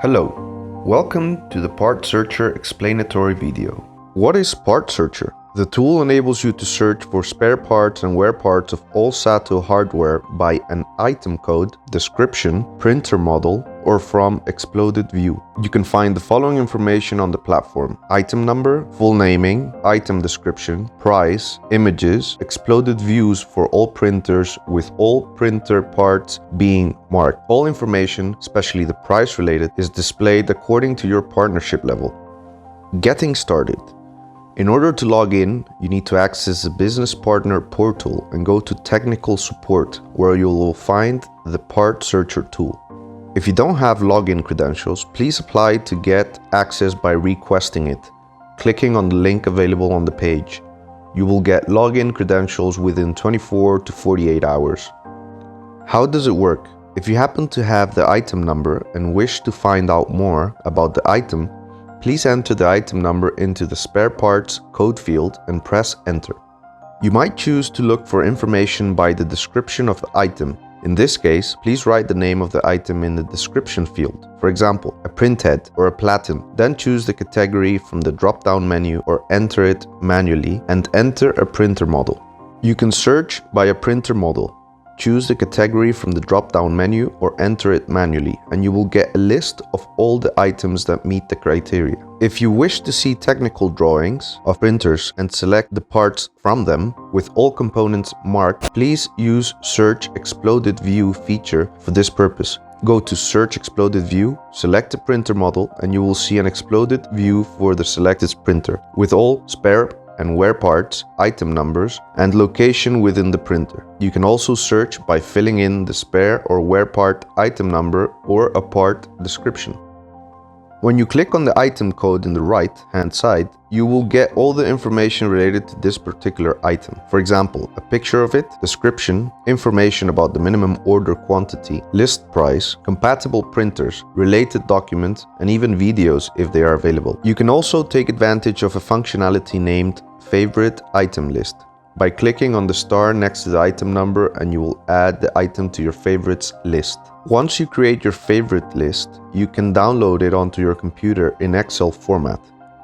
Hello, welcome to the Part Searcher explanatory video. What is Part Searcher? The tool enables you to search for spare parts and wear parts of all SATO hardware by an item code, description, printer model, or from exploded view. You can find the following information on the platform: item number, full naming, item description, price, images, exploded views for all printers with all printer parts being marked. All information, especially the price related, is displayed according to your partnership level. Getting started. In order to log in, you need to access the Business Partner portal and go to Technical Support, where you will find the Part Searcher tool. If you don't have login credentials, please apply to get access by requesting it, clicking on the link available on the page. You will get login credentials within 24 to 48 hours. How does it work? If you happen to have the item number and wish to find out more about the item, please enter the item number into the spare parts code field and press enter. You might choose to look for information by the description of the item. In this case, please write the name of the item in the description field. For example, a printhead or a platen. Then choose the category from the drop-down menu or enter it manually and enter a printer model. You can search by a printer model. Choose the category from the drop-down menu or enter it manually, and you will get a list of all the items that meet the criteria. If you wish to see technical drawings of printers and select the parts from them with all components marked, please use Search Exploded View feature for this purpose. Go to Search Exploded View, select the printer model, and you will see an exploded view for the selected printer with all spare and wear parts, item numbers, and location within the printer. You can also search by filling in the spare or wear part item number or a part description. When you click on the item code in the right-hand side, you will get all the information related to this particular item. For example, a picture of it, description, information about the minimum order quantity, list price, compatible printers, related documents, and even videos if they are available. You can also take advantage of a functionality named Favorite Item List by clicking on the star next to the item number, and you will add the item to your favorites list. Once you create your favorite list, you can download it onto your computer in Excel format.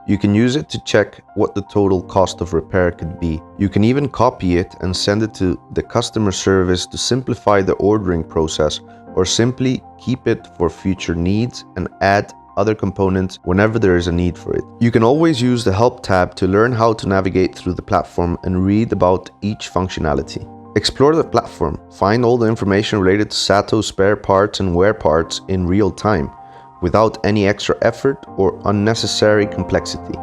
You can use it to check what the total cost of repair could be. You can even copy it and send it to the customer service to simplify the ordering process, or simply keep it for future needs and add other components whenever there is a need for it. You can always use the Help tab to learn how to navigate through the platform and read about each functionality. Explore the platform, find all the information related to SATO spare parts and wear parts in real time, without any extra effort or unnecessary complexity.